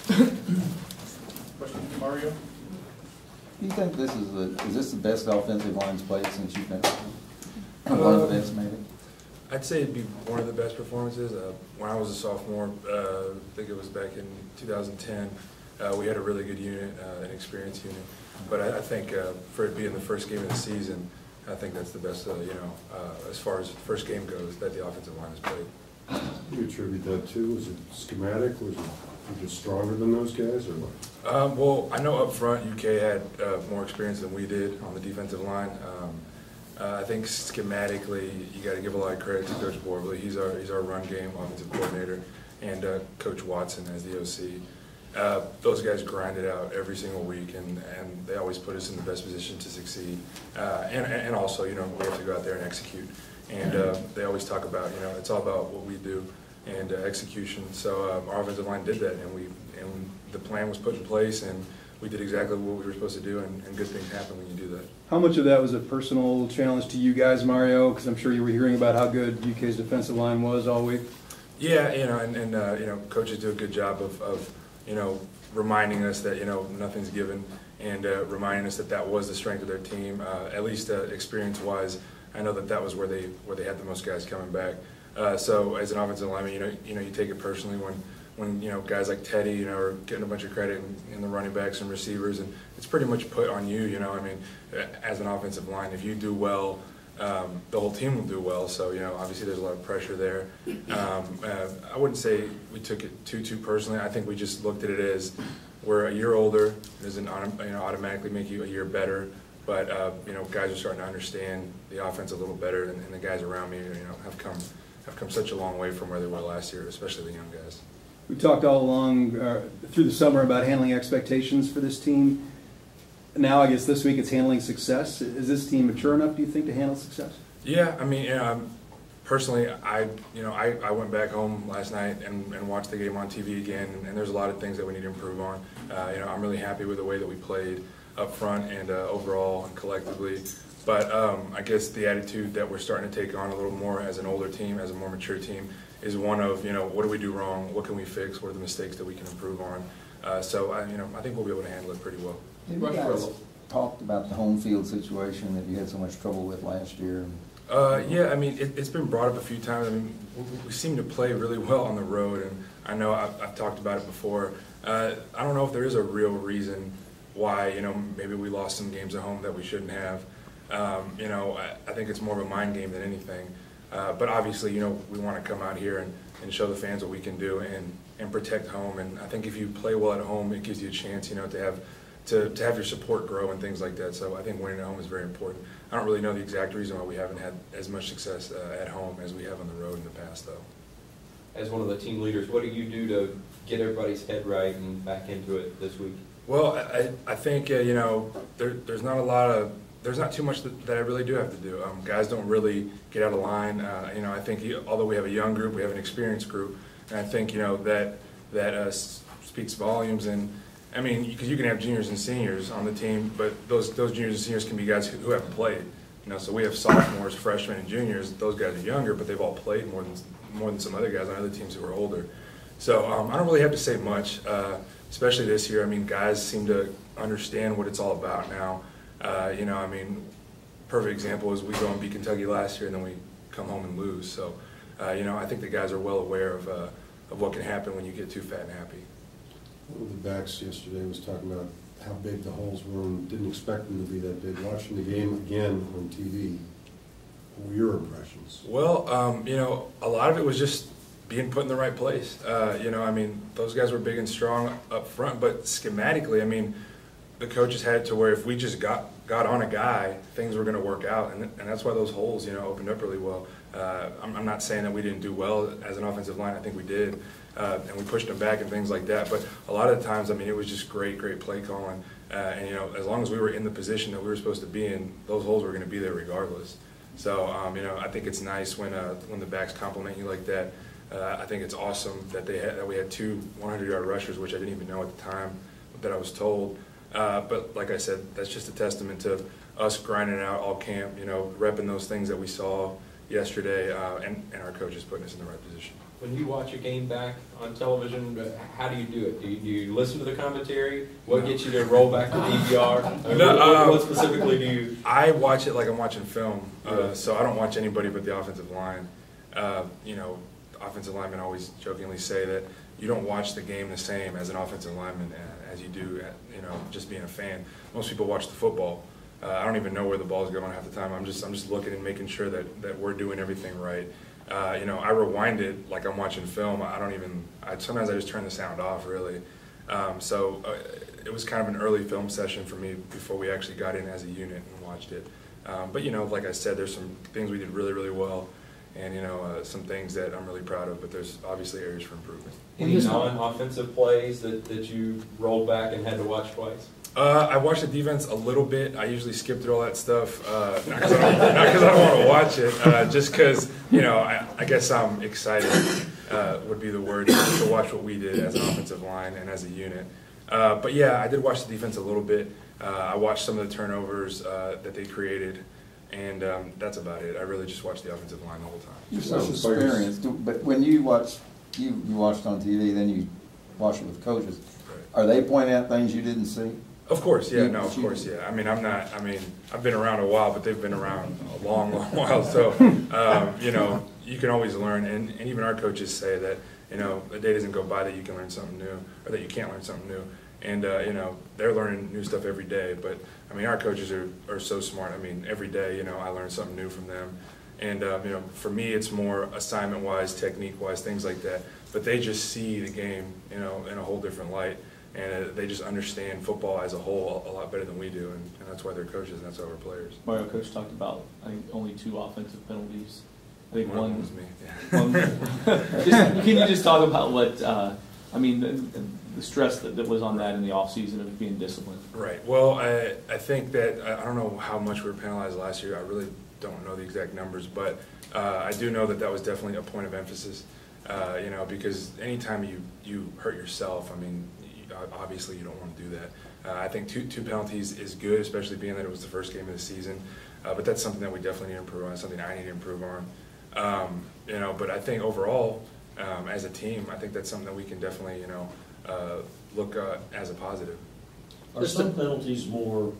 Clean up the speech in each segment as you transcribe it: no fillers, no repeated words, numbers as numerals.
Question from Mario? Do you think this is this the best offensive line's played since you've been one of the best, maybe? I'd say it'd be one of the best performances. When I was a sophomore, I think it was back in 2010, we had a really good unit, an experienced unit. But I think for it being the first game of the season, I think that's the best, as far as first game goes, that the offensive line has played. What do you attribute that to? Was it schematic? Was it just stronger than those guys, or what? Well, I know up front UK had more experience than we did on the defensive line. I think schematically, you got to give a lot of credit to Coach Borbley. He's our run game offensive coordinator, and Coach Watson as the OC. Those guys grind it out every single week, and they always put us in the best position to succeed. And also, we have to go out there and execute. And they always talk about, it's all about what we do and execution. So our offensive line did that, and the plan was put in place, and we did exactly what we were supposed to do, and good things happen when you do that. How much of that was a personal challenge to you guys, Mario? Because I'm sure you were hearing about how good UK's defensive line was all week. Yeah, and coaches do a good job of reminding us that nothing's given, and reminding us that was the strength of their team. At least experience-wise, I know that was where they had the most guys coming back. So as an offensive lineman, you take it personally when guys like Teddy, are getting a bunch of credit in the running backs and receivers, and it's pretty much put on you. As an offensive line, if you do well, the whole team will do well. So obviously there's a lot of pressure there. I wouldn't say we took it too personally. I think we just looked at it as we're a year older. It doesn't automatically make you a year better. But guys are starting to understand the offense a little better, and the guys around me, have come such a long way from where they were last year, especially the young guys. We talked all along through the summer about handling expectations for this team. Now, I guess this week it's handling success. Is this team mature enough, do you think, to handle success? Yeah, personally, I went back home last night and watched the game on TV again, and there's a lot of things that we need to improve on. I'm really happy with the way that we played up front and overall and collectively. But I guess the attitude that we're starting to take on a little more as an older team, as a more mature team, is one of, what do we do wrong? What can we fix? What are the mistakes that we can improve on? So I think we'll be able to handle it pretty well. You guys talked about the home field situation that you had so much trouble with last year. Yeah, it's been brought up a few times. We seem to play really well on the road, and I know I've talked about it before. I don't know if there is a real reason why, maybe we lost some games at home that we shouldn't have. I think it's more of a mind game than anything. But obviously, we want to come out here and show the fans what we can do and protect home. And I think if you play well at home, it gives you a chance, to have your support grow and things like that. So I think winning at home is very important. I don't really know the exact reason why we haven't had as much success at home as we have on the road in the past, though. As one of the team leaders, what do you do to get everybody's head right and back into it this week? Well, I think, there's not too much that I really do have to do. Guys don't really get out of line. I think although we have a young group, we have an experienced group, and I think that speaks volumes. And because you can have juniors and seniors on the team, but those juniors and seniors can be guys who haven't played. So we have sophomores, freshmen, and juniors. Those guys are younger, but they've all played more than some other guys on other teams who are older. So I don't really have to say much, especially this year. Guys seem to understand what it's all about now. Perfect example is we go and beat Kentucky last year, and then we come home and lose. So, I think the guys are well aware of what can happen when you get too fat and happy. One of the backs yesterday was talking about how big the holes were and didn't expect them to be that big. Watching the game again on TV, what were your impressions? Well, a lot of it was just being put in the right place. Those guys were big and strong up front, but schematically, the coaches had it to where if we just got on a guy, things were going to work out, and that's why those holes, opened up really well. I'm not saying that we didn't do well as an offensive line. I think we did, and we pushed them back and things like that. But a lot of the times, it was just great play calling, and as long as we were in the position that we were supposed to be in, those holes were going to be there regardless. So I think it's nice when the backs compliment you like that. I think it's awesome that we had two 100-yard rushers, which I didn't even know at the time that I was told. But like I said, that's just a testament to us grinding out all camp, repping those things that we saw yesterday, and our coaches putting us in the right position. When you watch a game back on television, how do you do it? Do you listen to the commentary? What gets you to roll back the DVR? I mean, what specifically do you? I watch it like I'm watching film, so I don't watch anybody but the offensive line. You know, offensive linemen always jokingly say that you don't watch the game the same as an offensive lineman as you do, you know, just being a fan. Most people watch the football. I don't even know where the ball is going half the time. I'm just looking and making sure that we're doing everything right. You know, I rewind it like I'm watching film. Sometimes I just turn the sound off, really. So it was kind of an early film session for me before we actually got in as a unit and watched it. But, you know, like I said, there's some things we did really, really well, and, you know, some things that I'm really proud of, but there's obviously areas for improvement. Any non-offensive plays that you rolled back and had to watch twice? I watched the defense a little bit. I usually skip through all that stuff, not because I don't want to watch it, just because, you know, I guess I'm excited, would be the word, to watch what we did as an offensive line and as a unit. But yeah, I did watch the defense a little bit. I watched some of the turnovers that they created, and that's about it. I really just watched the offensive line the whole time. You're so experienced, but when you watch, you watched on TV, then you watch it with coaches. Right. Are they pointing out things you didn't see? Of course, yeah, no, of course, yeah. I mean, I've been around a while, but they've been around a long, long while. So, you know, you can always learn, and even our coaches say that, you know, a day doesn't go by that you can learn something new, or that you can't learn something new. And, you know, they're learning new stuff every day. But, I mean, our coaches are so smart. I mean, every day, you know, I learn something new from them. And, you know, for me, it's more assignment-wise, technique-wise, things like that. But they just see the game, you know, in a whole different light. And they just understand football as a whole a lot better than we do, and that's why they're coaches and that's why we're players. Mario, Coach talked about, I think, only 2 offensive penalties. I think one was me. Yeah. Can you just talk about what, I mean, the stress that was on that in the offseason of being disciplined? Right. Well, I think that, I don't know how much we were penalized last year. I really don't know the exact numbers, but I do know that was definitely a point of emphasis, you know, because anytime you hurt yourself, I mean, obviously you don't want to do that. I think two penalties is good, especially being that it was the first game of the season. But that's something that we definitely need to improve on, something I need to improve on. You know, but I think overall, as a team, I think that's something that we can definitely, you know, look as a positive. Are some penalties more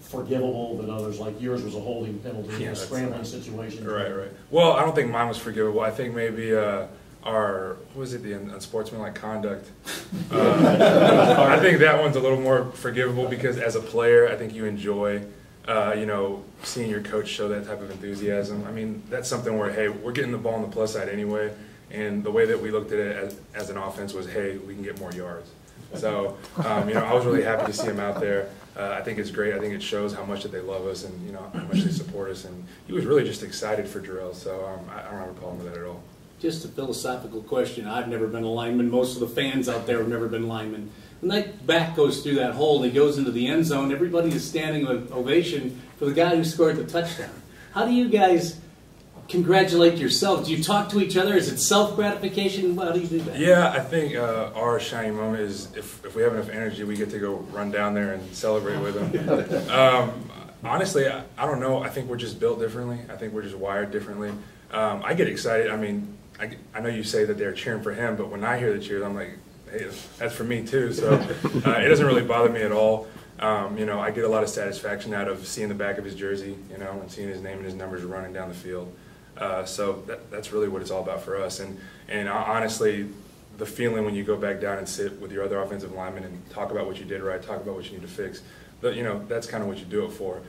forgivable than others? Like yours was a holding penalty in a scrambling situation. Right, right. Well, I don't think mine was forgivable. I think maybe what was it, the unsportsmanlike conduct? I think that one's a little more forgivable because as a player, I think you enjoy, you know, seeing your coach show that type of enthusiasm. I mean, that's something where, hey, we're getting the ball on the plus side anyway, and the way that we looked at it as an offense was, hey, we can get more yards. So, you know, I was really happy to see him out there. I think it's great. I think it shows how much that they love us and, you know, how much they support us. And he was really just excited for Jarrell, so I don't have a problem with that at all. Just a philosophical question. I've never been a lineman. Most of the fans out there have never been linemen. When that back goes through that hole and he goes into the end zone, everybody is standing with ovation for the guy who scored the touchdown. How do you guys congratulate yourselves? Do you talk to each other? Is it self-gratification? How do you do that? Yeah, I think our shining moment is if we have enough energy, we get to go run down there and celebrate with them. Honestly, I don't know. I think we're just built differently. I think we're just wired differently. I get excited. I mean, I know you say that they're cheering for him, but when I hear the cheers, I'm like, hey, that's for me too. So it doesn't really bother me at all. You know, I get a lot of satisfaction out of seeing the back of his jersey, you know, and seeing his name and his numbers running down the field. So that's really what it's all about for us. And honestly, the feeling when you go back down and sit with your other offensive linemen and talk about what you did right, talk about what you need to fix, but, you know, that's kind of what you do it for.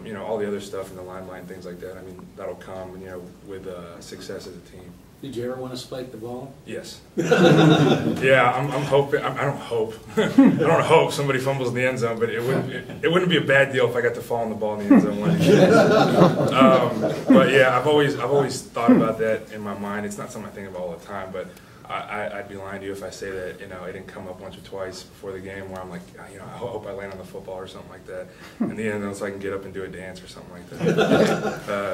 You know, all the other stuff in the limelight and things like that, I mean, that'll come, you know, with success as a team. Did you ever want to spike the ball? Yes. Yeah, I'm hoping. I don't hope. I don't hope somebody fumbles in the end zone, but it wouldn't be a bad deal if I got to fall on the ball in the end zone one day. But yeah, I've always thought about that in my mind. It's not something I think about all the time, but I'd be lying to you if I say that, you know, it didn't come up once or twice before the game where I'm like, you know, I hope I land on the football or something like that. In the end zone, so I can get up and do a dance or something like that.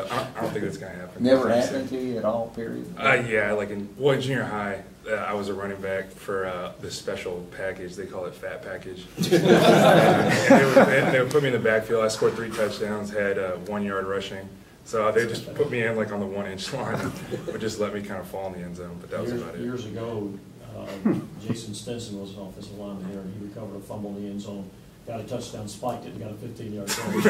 I don't think that's going to happen. Never happened to you at all, period? Yeah, like in junior high, I was a running back for this special package. They call it Fat Package. and they would put me in the backfield. I scored 3 touchdowns, had 1 yard rushing. So they just put me in like on the 1-inch line and would just let me kind of fall in the end zone, but that was about it. Years ago, Jason Stinson was an offensive lineman here, and he recovered a fumble in the end zone, got a touchdown, spiked it, and got a 15-yard penalty.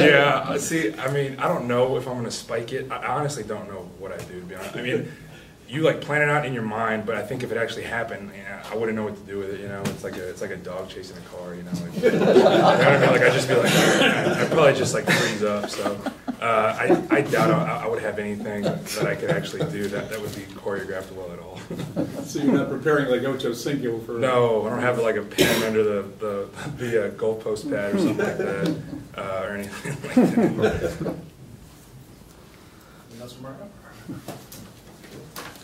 Yeah, see, I mean, I don't know if I'm going to spike it. I honestly don't know what I do, to be honest. I mean, you like plan it out in your mind, but I think if it actually happened, I wouldn't know what to do with it. You know, it's like a dog chasing a car. You know, like, you know what I mean? Like I'd just be like, I'd probably just like freeze up. So I doubt I would have anything that I could actually do that would be choreographed well at all. So you're not preparing like Ocho Cinco for? No, I don't have like a pen under the goalpost pad or something like that, or anything like that. That's Mario.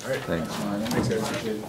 All right. Thanks, Ryan. Thanks, guys.